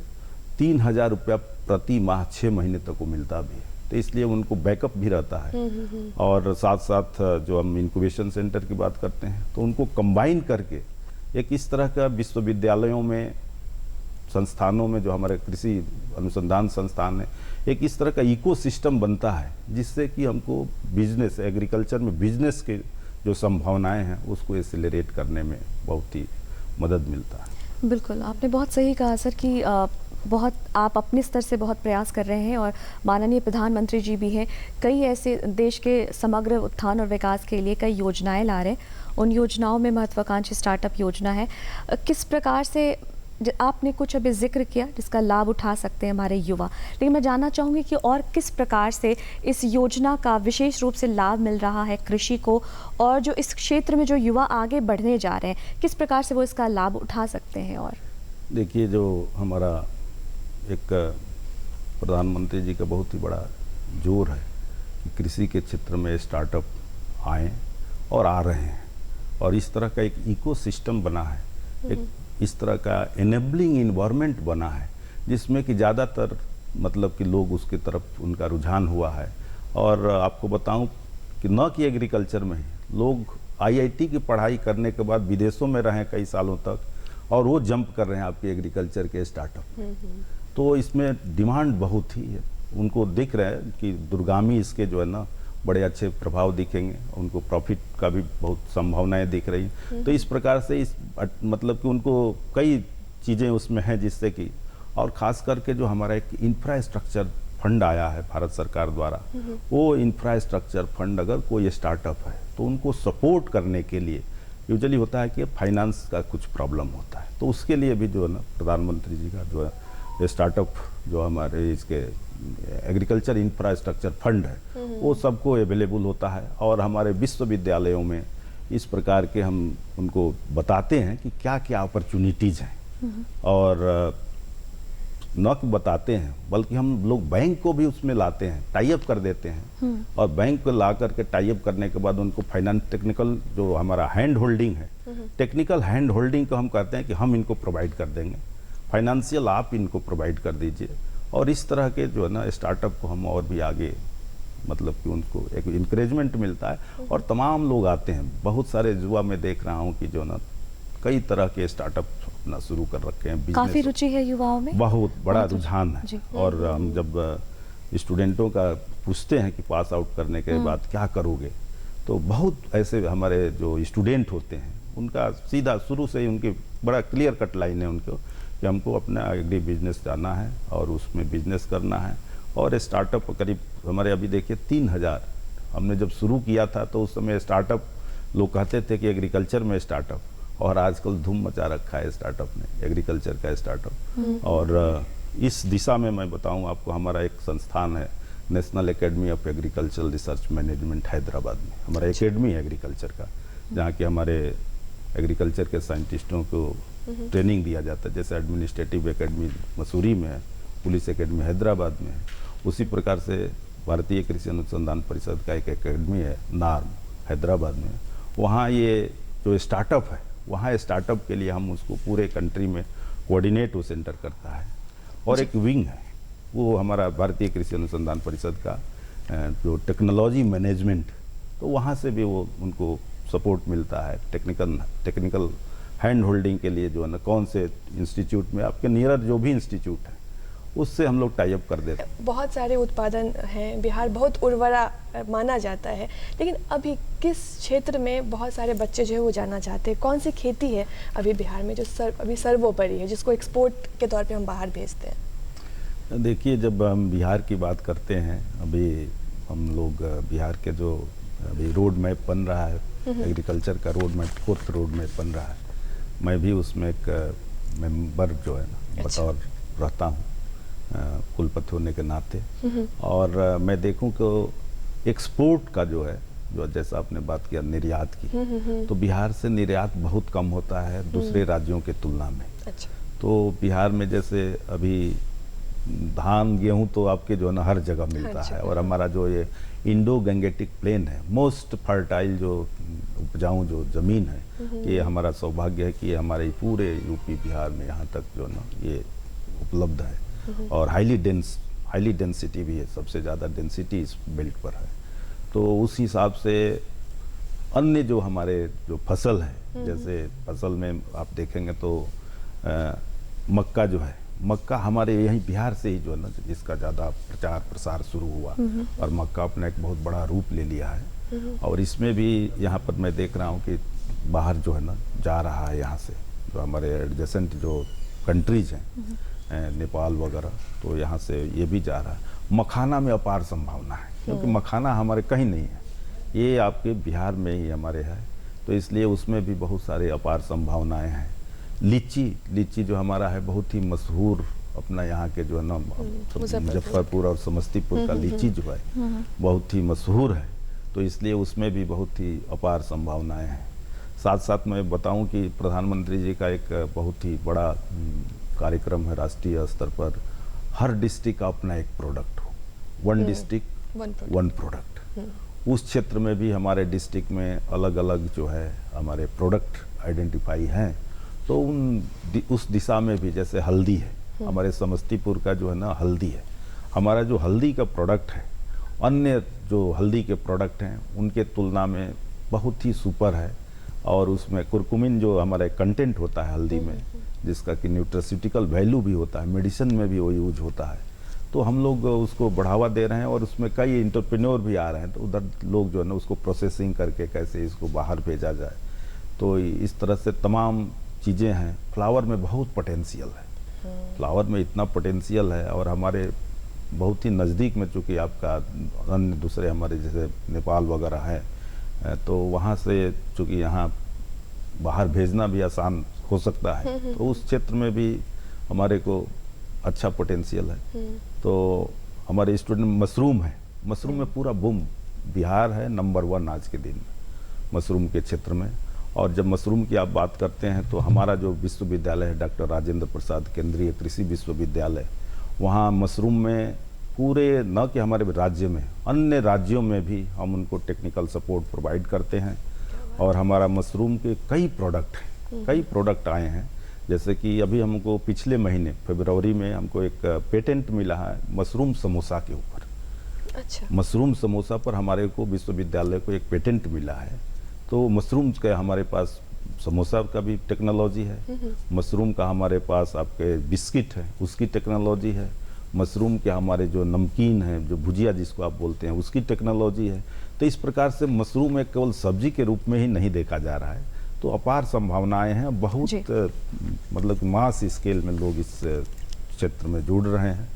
3,000 रुपया प्रति माह 6 महीने तक को मिलता भी है, तो इसलिए उनको बैकअप भी रहता है। और साथ साथ जो हम इंक्यूबेशन सेंटर की बात करते हैं तो उनको कंबाइन करके एक इस तरह का विश्वविद्यालयों में, संस्थानों में, जो हमारे कृषि अनुसंधान संस्थान है, एक इस तरह का इकोसिस्टम बनता है जिससे कि हमको बिजनेस, एग्रीकल्चर में बिजनेस के जो संभावनाएं हैं उसको एक्सेलरेट करने में बहुत ही मदद मिलता है। बिल्कुल, आपने बहुत सही कहा सर कि बहुत आप अपने स्तर से बहुत प्रयास कर रहे हैं और माननीय प्रधानमंत्री जी भी हैं, कई ऐसे देश के समग्र उत्थान और विकास के लिए कई योजनाएं ला रहे हैं। उन योजनाओं में महत्वाकांक्षी स्टार्टअप योजना है। किस प्रकार से आपने कुछ अभी जिक्र किया जिसका लाभ उठा सकते हैं हमारे युवा, लेकिन मैं जानना चाहूँगी कि और किस प्रकार से इस योजना का विशेष रूप से लाभ मिल रहा है कृषि को, और जो इस क्षेत्र में जो युवा आगे बढ़ने जा रहे हैं किस प्रकार से वो इसका लाभ उठा सकते हैं। और देखिए, जो हमारा एक प्रधानमंत्री जी का बहुत ही बड़ा जोर है कि कृषि के क्षेत्र में स्टार्टअप आए और आ रहे हैं, और इस तरह का एक इकोसिस्टम बना है, एक इस तरह का एनेबलिंग इन्वायरमेंट बना है जिसमें कि ज़्यादातर मतलब कि लोग उसकी तरफ उनका रुझान हुआ है। और आपको बताऊं कि न कि एग्रीकल्चर में ही लोग आईआईटी की पढ़ाई करने के बाद विदेशों में रहें कई सालों तक, और वो जंप कर रहे हैं आपके एग्रीकल्चर के स्टार्टअप। तो इसमें डिमांड बहुत ही है, उनको दिख रहा है कि दूरगामी इसके जो है ना बड़े अच्छे प्रभाव दिखेंगे, उनको प्रॉफिट का भी बहुत संभावनाएं दिख रही हैं। तो इस प्रकार से इस मतलब कि उनको कई चीज़ें उसमें हैं जिससे कि, और ख़ास करके जो हमारा एक इंफ्रास्ट्रक्चर फंड आया है भारत सरकार द्वारा, वो इंफ्रास्ट्रक्चर फंड अगर कोई स्टार्टअप है तो उनको सपोर्ट करने के लिए यूजुअली होता है कि फाइनेंस का कुछ प्रॉब्लम होता है, तो उसके लिए भी जो है ना प्रधानमंत्री जी का जो है स्टार्टअप जो हमारे इसके एग्रीकल्चर इंफ्रास्ट्रक्चर फंड है वो सबको अवेलेबल होता है। और हमारे विश्वविद्यालयों में इस प्रकार के हम उनको बताते हैं कि क्या क्या अपॉर्चुनिटीज़ हैं, और न कि बताते हैं बल्कि हम लोग बैंक को भी उसमें लाते हैं, टाई अप कर देते हैं, और बैंक को ला करके टाई अप करने के बाद उनको फाइनेंस टेक्निकल जो हमारा हैंड होल्डिंग है, टेक्निकल हैंड होल्डिंग को हम कहते हैं कि हम इनको प्रोवाइड कर देंगे, फाइनेंशियल आप इनको प्रोवाइड कर दीजिए। और इस तरह के जो है ना स्टार्टअप को हम और भी आगे मतलब कि उनको एक इंकरेजमेंट मिलता है, और तमाम लोग आते हैं। बहुत सारे युवा में देख रहा हूँ कि जो ना कई तरह के स्टार्टअप अपना शुरू कर रखे हैं। काफ़ी रुचि है युवाओं में, बहुत बड़ा रुझान है। और हम जब स्टूडेंटों का पूछते हैं कि पास आउट करने के बाद क्या करोगे, तो बहुत ऐसे हमारे जो स्टूडेंट होते हैं उनका सीधा शुरू से ही उनकी बड़ा क्लियर कट लाइन है उनको कि हमको अपना एग्री बिजनेस जाना है और उसमें बिजनेस करना है। और स्टार्टअप करीब हमारे अभी देखिए 3,000 हमने जब शुरू किया था तो उस समय स्टार्टअप लोग कहते थे कि एग्रीकल्चर में स्टार्टअप, और आजकल धूम मचा रखा है स्टार्टअप ने, एग्रीकल्चर का स्टार्टअप। और इस दिशा में मैं बताऊं आपको, हमारा एक संस्थान है national academy of agricultural research management Hyderabad में, हमारा एकेडमी है एग्रीकल्चर का, जहाँ के हमारे एग्रीकल्चर के साइंटिस्टों को ट्रेनिंग दिया जाता है। जैसे एडमिनिस्ट्रेटिव एकेडमी मसूरी में है, पुलिस एकेडमी हैदराबाद में है, उसी प्रकार से भारतीय कृषि अनुसंधान परिषद का एक एकेडमी है नार्म हैदराबाद में। वहाँ ये जो स्टार्टअप है, वहाँ स्टार्टअप के लिए हम उसको पूरे कंट्री में कोऑर्डिनेट वो सेंटर करता है। और एक विंग है वो हमारा भारतीय कृषि अनुसंधान परिषद का जो टेक्नोलॉजी मैनेजमेंट, तो वहाँ से भी वो उनको सपोर्ट मिलता है टेक्निकल हैंड होल्डिंग के लिए। जो है ना कौन से इंस्टीट्यूट में आपके नियर जो भी इंस्टीट्यूट है उससे हम लोग टाई अप कर देते हैं। बहुत सारे उत्पादन हैं, बिहार बहुत उर्वरा माना जाता है, लेकिन अभी किस क्षेत्र में बहुत सारे बच्चे जो है वो जाना चाहते हैं? कौन सी खेती है अभी बिहार में जो अभी सर्वोपरि है, जिसको एक्सपोर्ट के तौर पे हम बाहर भेजते हैं? देखिए, जब हम बिहार की बात करते हैं, अभी हम लोग बिहार के जो अभी रोड मैप बन रहा है, एग्रीकल्चर का road map, 4th road map बन रहा है, मैं भी उसमें एक मेंबर जो है ना बतौर रहता हूँ कुलपति होने के नाते। और मैं देखूं कि एक्सपोर्ट का जो है, जो जैसा आपने बात किया निर्यात की, तो बिहार से निर्यात बहुत कम होता है दूसरे राज्यों के तुलना में। अच्छा। तो बिहार में जैसे अभी धान गेहूं तो आपके जो है ना हर जगह मिलता है, और हमारा जो ये इंडो गंगेटिक प्लेन है, मोस्ट फर्टाइल जो उपजाऊ जो ज़मीन है, ये हमारा सौभाग्य है कि ये हमारे पूरे यूपी बिहार में यहाँ तक जो है ना ये उपलब्ध है। और हाईली डेंसिटी भी है, सबसे ज़्यादा डेंसिटी इस बेल्ट पर है। तो उस हिसाब से अन्य जो हमारे जो फसल है, जैसे फसल में आप देखेंगे तो मक्का जो है, मक्का हमारे यहीं बिहार से ही जो है ना जिसका ज़्यादा प्रचार प्रसार शुरू हुआ, और मक्का अपना एक बहुत बड़ा रूप ले लिया है। और इसमें भी यहाँ पर मैं देख रहा हूँ कि बाहर जो है ना जा रहा है, यहाँ से जो हमारे एडजेसेंट जो कंट्रीज हैं नेपाल वगैरह, तो यहाँ से ये भी जा रहा है। मखाना में अपार संभावना है, क्योंकि मखाना हमारे कहीं नहीं है, ये आपके बिहार में ही हमारे है, तो इसलिए उसमें भी बहुत सारे अपार संभावनाएं हैं। लीची जो हमारा है बहुत ही मशहूर, अपना यहाँ के जो है ना मुजफ्फरपुर और समस्तीपुर का लीची जो है बहुत ही मशहूर है, तो इसलिए उसमें भी बहुत ही अपार संभावनाएं हैं। साथ साथ मैं बताऊं कि प्रधानमंत्री जी का एक बहुत ही बड़ा कार्यक्रम है राष्ट्रीय स्तर पर, हर डिस्ट्रिक्ट का अपना एक प्रोडक्ट हो, वन डिस्ट्रिक्ट वन प्रोडक्ट। उस क्षेत्र में भी हमारे डिस्ट्रिक्ट में अलग अलग जो है हमारे प्रोडक्ट आइडेंटिफाई हैं, तो उस दिशा में भी जैसे हल्दी है, हमारे समस्तीपुर का जो है ना हल्दी है, हमारा जो हल्दी का प्रोडक्ट है अन्य जो हल्दी के प्रोडक्ट हैं उनके तुलना में बहुत ही सुपर है। और उसमें कुरकुमिन जो हमारा कंटेंट होता है हल्दी में, जिसका कि न्यूट्रास्यूटिकल वैल्यू भी होता है, मेडिसिन में भी वो यूज होता है, तो हम लोग उसको बढ़ावा दे रहे हैं। और उसमें कई एंटरप्रेन्योर भी आ रहे हैं, तो उधर लोग जो है ना उसको प्रोसेसिंग करके कैसे इसको बाहर भेजा जाए, तो इस तरह से तमाम चीज़ें हैं। फ्लावर में बहुत पोटेंशियल है, फ्लावर में इतना पोटेंशियल है, और हमारे बहुत ही नज़दीक में चूँकि आपका अन्य दूसरे हमारे जैसे नेपाल वगैरह है, तो वहाँ से चूँकि यहाँ बाहर भेजना भी आसान हो सकता है, तो उस क्षेत्र में भी हमारे को अच्छा पोटेंशियल है। तो हमारे स्टूडेंट मशरूम है, मशरूम में पूरा बूम, बिहार है नंबर 1 आज के दिन मशरूम के क्षेत्र में। और जब मशरूम की आप बात करते हैं तो हमारा जो विश्वविद्यालय है डॉक्टर राजेंद्र प्रसाद केंद्रीय कृषि विश्वविद्यालय, वहाँ मशरूम में पूरे न कि हमारे राज्य में, अन्य राज्यों में भी हम उनको टेक्निकल सपोर्ट प्रोवाइड करते हैं। और हमारा मशरूम के कई प्रोडक्ट आए हैं, जैसे कि अभी हमको पिछले महीने फरवरी में हमको एक पेटेंट मिला है मशरूम समोसा के ऊपर। अच्छा। मशरूम समोसा पर हमारे को विश्वविद्यालय को एक पेटेंट मिला है। तो मशरूम का हमारे पास समोसा का भी टेक्नोलॉजी है, मशरूम का हमारे पास आपके बिस्किट है उसकी टेक्नोलॉजी है, मशरूम के हमारे जो नमकीन है जो भुजिया जिसको आप बोलते हैं उसकी टेक्नोलॉजी है। तो इस प्रकार से मशरूम एक केवल सब्जी के रूप में ही नहीं देखा जा रहा है, तो अपार संभावनाएं हैं। बहुत मतलब मास स्केल में लोग इस क्षेत्र में जुड़ रहे हैं,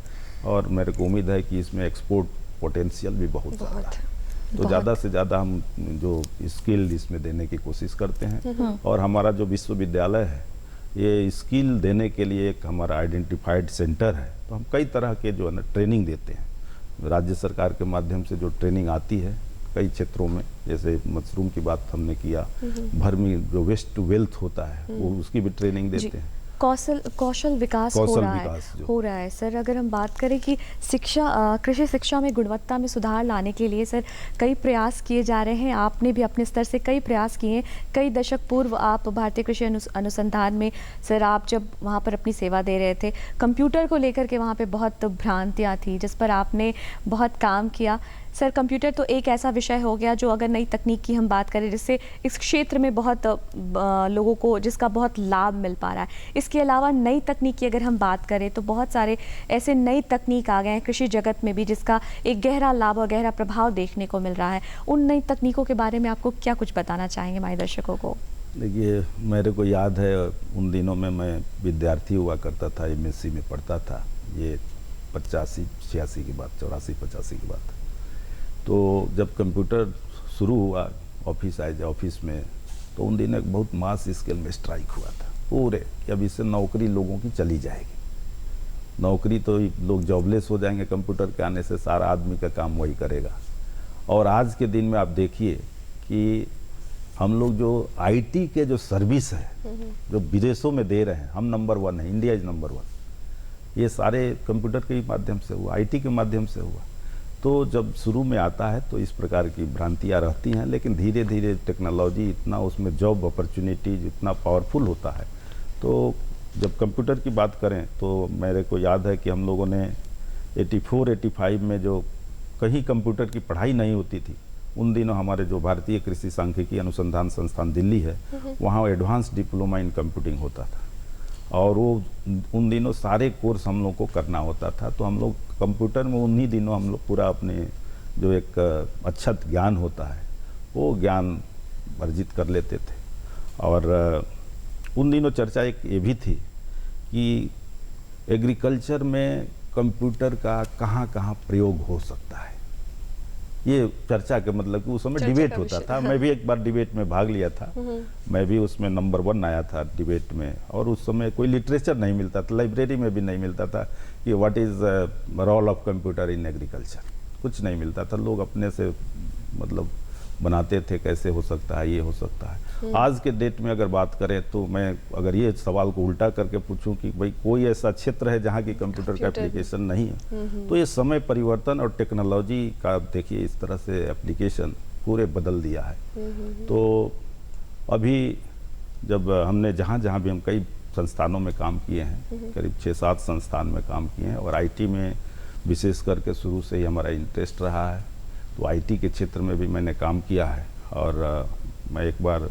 और मेरे को उम्मीद है कि इसमें एक्सपोर्ट पोटेंशियल भी बहुत ज़्यादा है। तो ज़्यादा से ज़्यादा हम जो स्किल इसमें देने की कोशिश करते हैं। और हमारा जो विश्वविद्यालय है ये स्किल देने के लिए एक हमारा आइडेंटिफाइड सेंटर है, तो हम कई तरह के जो है ना ट्रेनिंग देते हैं राज्य सरकार के माध्यम से। जो ट्रेनिंग आती है कई क्षेत्रों में, जैसे मशरूम की बात हमने किया, भर्मी जो वेस्ट टू वेल्थ होता है वो उसकी भी ट्रेनिंग देते हैं। कौशल विकास हो रहा है सर। अगर हम बात करें कि कृषि शिक्षा में गुणवत्ता में सुधार लाने के लिए सर कई प्रयास किए जा रहे हैं, आपने भी अपने स्तर से कई प्रयास किए हैं। कई दशक पूर्व आप भारतीय कृषि अनुसंधान में सर आप जब वहाँ पर अपनी सेवा दे रहे थे, कंप्यूटर को लेकर के वहाँ पे बहुत भ्रांतियाँ थी जिस पर आपने बहुत काम किया। सर कंप्यूटर तो एक ऐसा विषय हो गया जो अगर नई तकनीक की हम बात करें जिससे इस क्षेत्र में बहुत लोगों को जिसका बहुत लाभ मिल पा रहा है। इसके अलावा नई तकनीक की अगर हम बात करें तो बहुत सारे ऐसे नई तकनीक आ गए हैं कृषि जगत में भी जिसका एक गहरा लाभ और गहरा प्रभाव देखने को मिल रहा है। उन नई तकनीकों के बारे में आपको क्या कुछ बताना चाहेंगे हमारे दर्शकों को? देखिए, मेरे को याद है उन दिनों में मैं विद्यार्थी हुआ करता था, MSc में पढ़ता था, ये 85-86 की बात, 84-85 की बात। तो जब कंप्यूटर शुरू हुआ ऑफिस में, तो उन दिनों एक बहुत मास स्केल में स्ट्राइक हुआ था। पूरे कि अब इससे नौकरी लोगों की चली जाएगी, नौकरी तो लोग जॉबलेस हो जाएंगे, कंप्यूटर के आने से सारा आदमी का काम वही करेगा। और आज के दिन में आप देखिए कि हम लोग जो आईटी के जो सर्विस है जो विदेशों में दे रहे हैं, हम नंबर 1 है, इंडिया इज नंबर 1। ये सारे कंप्यूटर के ही माध्यम से हुआ, आईटी के माध्यम से हुआ। तो जब शुरू में आता है तो इस प्रकार की भ्रांतियाँ रहती हैं, लेकिन धीरे धीरे टेक्नोलॉजी इतना, उसमें जॉब अपॉर्चुनिटीज इतना पावरफुल होता है। तो जब कंप्यूटर की बात करें तो मेरे को याद है कि हम लोगों ने 84-85 में जो कहीं कंप्यूटर की पढ़ाई नहीं होती थी, उन दिनों हमारे जो भारतीय कृषि सांख्यिकी अनुसंधान संस्थान दिल्ली है, वहाँ एडवांस डिप्लोमा इन कंप्यूटिंग होता था, और वो उन दिनों सारे कोर्स हम लोग को करना होता था। तो हम लोग कंप्यूटर में उन्हीं दिनों हम लोग पूरा अपने जो एक अच्छा ज्ञान होता है वो ज्ञान अर्जित कर लेते थे। और उन दिनों चर्चा एक ये भी थी कि एग्रीकल्चर में कंप्यूटर का कहाँ कहाँ प्रयोग हो सकता है। ये चर्चा के मतलब कि उस समय डिबेट होता था। मैं भी एक बार डिबेट में भाग लिया था, मैं भी उसमें नंबर 1 आया था डिबेट में। और उस समय कोई लिटरेचर नहीं मिलता था, लाइब्रेरी में भी नहीं मिलता था कि what is role of computer in agriculture, कुछ नहीं मिलता था। लोग अपने से मतलब बनाते थे, कैसे हो सकता है, ये हो सकता है। आज के डेट में अगर बात करें तो मैं अगर ये सवाल को उल्टा करके पूछूं कि भाई कोई ऐसा क्षेत्र है जहाँ की कंप्यूटर का एप्लीकेशन नहीं है, तो ये समय परिवर्तन और टेक्नोलॉजी का देखिए इस तरह से एप्लीकेशन पूरे बदल दिया है। तो अभी जब हमने जहाँ जहाँ भी हम कई संस्थानों में काम किए हैं, करीब 6-7 संस्थान में काम किए हैं, और आईटी में विशेष करके शुरू से ही हमारा इंटरेस्ट रहा है। तो आईटी के क्षेत्र में भी मैंने काम किया है, और मैं एक बार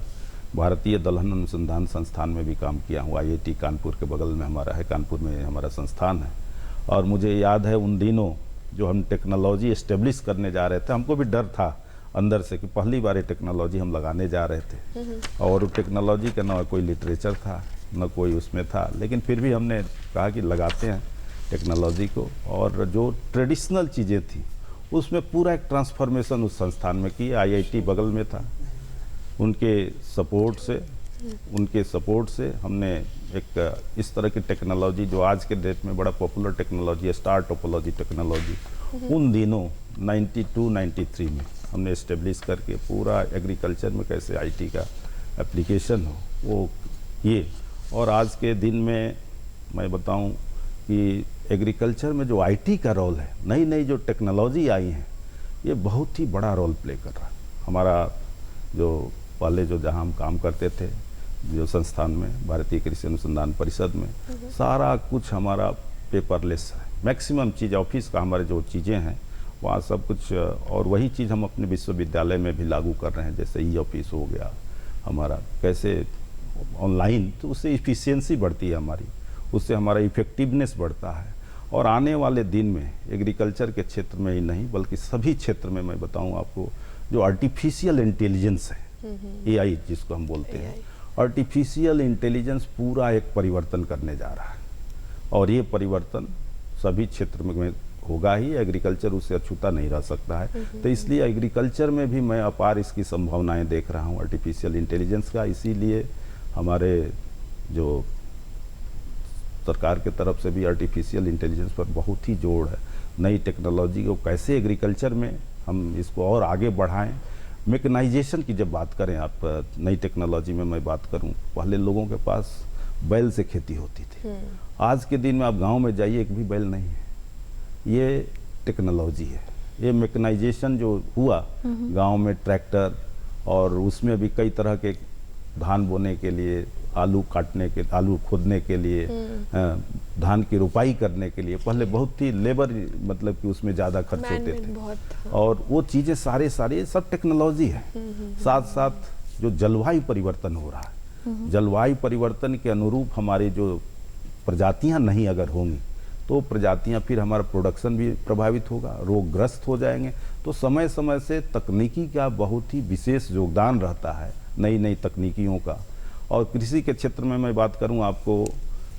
भारतीय दलहन अनुसंधान संस्थान में भी काम किया हूँ। आईआईटी कानपुर के बगल में हमारा है, कानपुर में हमारा संस्थान है। और मुझे याद है उन दिनों जो हम टेक्नोलॉजी एस्टेब्लिश करने जा रहे थे, हमको भी डर था अंदर से कि पहली बार ये टेक्नोलॉजी हम लगाने जा रहे थे, और टेक्नोलॉजी का ना कोई लिटरेचर था न कोई उसमें था, लेकिन फिर भी हमने कहा कि लगाते हैं टेक्नोलॉजी को। और जो ट्रेडिशनल चीज़ें थी उसमें पूरा एक ट्रांसफॉर्मेशन उस संस्थान में की। आईआईटी बगल में था, उनके सपोर्ट से हमने एक इस तरह की टेक्नोलॉजी जो आज के डेट में बड़ा पॉपुलर टेक्नोलॉजी है, स्टार टोपोलॉजी टेक्नोलॉजी, उन दिनों 92-93 में हमने इस्टेब्लिश करके पूरा एग्रीकल्चर में कैसे आईटी का एप्लीकेशन हो वो ये। और आज के दिन में मैं बताऊं कि एग्रीकल्चर में जो आईटी का रोल है, नई नई जो टेक्नोलॉजी आई है, ये बहुत ही बड़ा रोल प्ले कर रहा है। हमारा जो पहले जो जहाँ हम काम करते थे जो संस्थान में, भारतीय कृषि अनुसंधान परिषद में, सारा कुछ हमारा पेपरलेस है। मैक्सिमम चीज़ ऑफिस का हमारे जो चीज़ें हैं वहाँ सब कुछ, और वही चीज़ हम अपने विश्वविद्यालय में भी लागू कर रहे हैं। जैसे ई ऑफिस हो गया हमारा, कैसे ऑनलाइन, तो उससे इफ़िशियंसी बढ़ती है हमारी, उससे हमारा इफ़ेक्टिवनेस बढ़ता है। और आने वाले दिन में एग्रीकल्चर के क्षेत्र में ही नहीं बल्कि सभी क्षेत्र में मैं बताऊं आपको, जो आर्टिफिशियल इंटेलिजेंस है, एआई जिसको हम बोलते हैं, आर्टिफिशियल इंटेलिजेंस पूरा एक परिवर्तन करने जा रहा है। और ये परिवर्तन सभी क्षेत्र में होगा ही, एग्रीकल्चर उससे अछूता नहीं रह सकता है। तो इसलिए एग्रीकल्चर में भी मैं अपार इसकी संभावनाएं देख रहा हूँ आर्टिफिशियल इंटेलिजेंस का। इसीलिए हमारे जो सरकार के तरफ से भी आर्टिफिशियल इंटेलिजेंस पर बहुत ही जोर है। नई टेक्नोलॉजी को कैसे एग्रीकल्चर में हम इसको और आगे बढ़ाएं। मैकेनाइजेशन की जब बात करें आप, नई टेक्नोलॉजी में मैं बात करूं, पहले लोगों के पास बैल से खेती होती थी। आज के दिन में आप गांव में जाइए, एक भी बैल नहीं है। ये टेक्नोलॉजी है, ये मैकेनाइजेशन जो हुआ गांव में, ट्रैक्टर, और उसमें भी कई तरह के धान बोने के लिए, आलू काटने के, आलू खोदने के लिए, धान की रुपाई करने के लिए पहले बहुत ही लेबर, मतलब कि उसमें ज़्यादा खर्च होते थे। और वो चीज़ें सारे सब टेक्नोलॉजी है। साथ साथ जो जलवायु परिवर्तन हो रहा है, जलवायु परिवर्तन के अनुरूप हमारी जो प्रजातियां नहीं अगर होंगी तो प्रजातियां, फिर हमारा प्रोडक्शन भी प्रभावित होगा, रोगग्रस्त हो जाएंगे। तो समय समय से तकनीकी का बहुत ही विशेष योगदान रहता है, नई नई तकनीकियों का। और कृषि के क्षेत्र में मैं बात करूं आपको,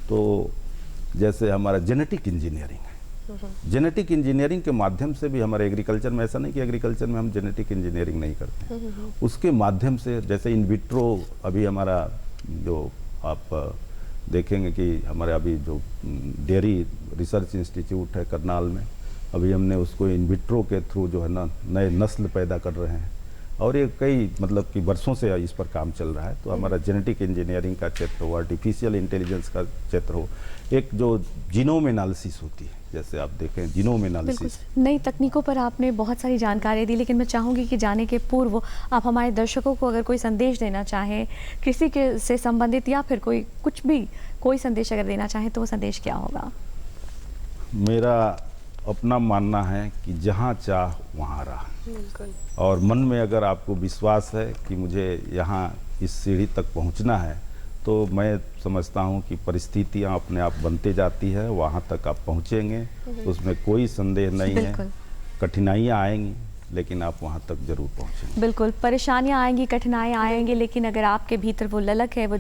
तो जैसे हमारा जेनेटिक इंजीनियरिंग है, जेनेटिक इंजीनियरिंग के माध्यम से भी हमारे एग्रीकल्चर में, ऐसा नहीं कि एग्रीकल्चर में हम जेनेटिक इंजीनियरिंग नहीं करते हैं, उसके माध्यम से जैसे इन विट्रो, अभी हमारा जो आप देखेंगे कि हमारे अभी जो डेयरी रिसर्च इंस्टीट्यूट है करनाल में, अभी हमने उसको इन विट्रो के थ्रू जो है ना नए नस्ल पैदा कर रहे हैं, और ये कई मतलब कि वर्षों से इस पर काम चल रहा है। तो हमारा जेनेटिक इंजीनियरिंग का क्षेत्र हो, आर्टिफिशियल इंटेलिजेंस का क्षेत्र हो, एक जो जीनोम एनालिसिस होती है, जैसे आप देखें जीनोम एनालिसिस, नई तकनीकों पर आपने बहुत सारी जानकारी दी, लेकिन मैं चाहूँगी कि जाने के पूर्व आप हमारे दर्शकों को अगर कोई संदेश देना चाहें कृषि के से संबंधित, या फिर कोई संदेश अगर देना चाहें तो वो संदेश क्या होगा? मेरा अपना मानना है कि जहाँ चाह वहाँ राह, बिल्कुल। और मन में अगर आपको विश्वास है कि मुझे यहाँ इस सीढ़ी तक पहुँचना है, तो मैं समझता हूँ कि परिस्थितियाँ अपने आप बनते जाती है, वहाँ तक आप पहुँचेंगे, उसमें कोई संदेह नहीं है। कठिनाइयाँ आएंगी लेकिन आप वहाँ तक जरूर पहुँचेंगे। बिल्कुल, परेशानियाँ आएंगी, कठिनाइयाँ आएंगी, लेकिन अगर आपके भीतर वो ललक है, वो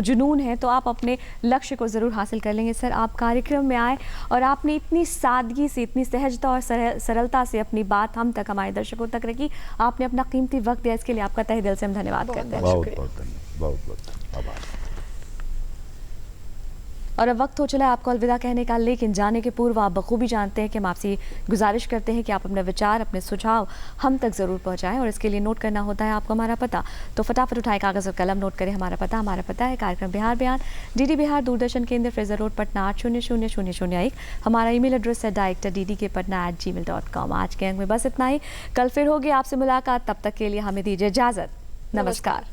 जुनून है, तो आप अपने लक्ष्य को ज़रूर हासिल कर लेंगे। सर, आप कार्यक्रम में आए और आपने इतनी सादगी से, इतनी सहजता और सरलता से अपनी बात हम तक, हमारे दर्शकों तक रखी। आपने अपना कीमती वक्त दिया, इसके लिए आपका तहे दिल से हम धन्यवाद करते हैं। बहुत बहुत धन्यवाद, बहुत बहुत आभार। और अब वक्त हो चला है आपको अलविदा कहने का, लेकिन जाने के पूर्व आप बखूबी जानते हैं कि हम आपसे गुजारिश करते हैं कि आप अपने विचार, अपने सुझाव हम तक ज़रूर पहुंचाएं, और इसके लिए नोट करना होता है आपको हमारा पता। तो फटाफट उठाए कागज़ और कलम, नोट करें हमारा पता है कार्यक्रम बिहार बयान, DD बिहार, दूरदर्शन केंद्र, फ्रेजर रोड, पटना 800001। हमारा ईमेल एड्रेस है director.ddkpatna@gmail.com। आज के अंक में बस इतना ही, कल फिर होगी आपसे मुलाकात, तब तक के लिए हमें दीजिए इजाज़त। नमस्कार।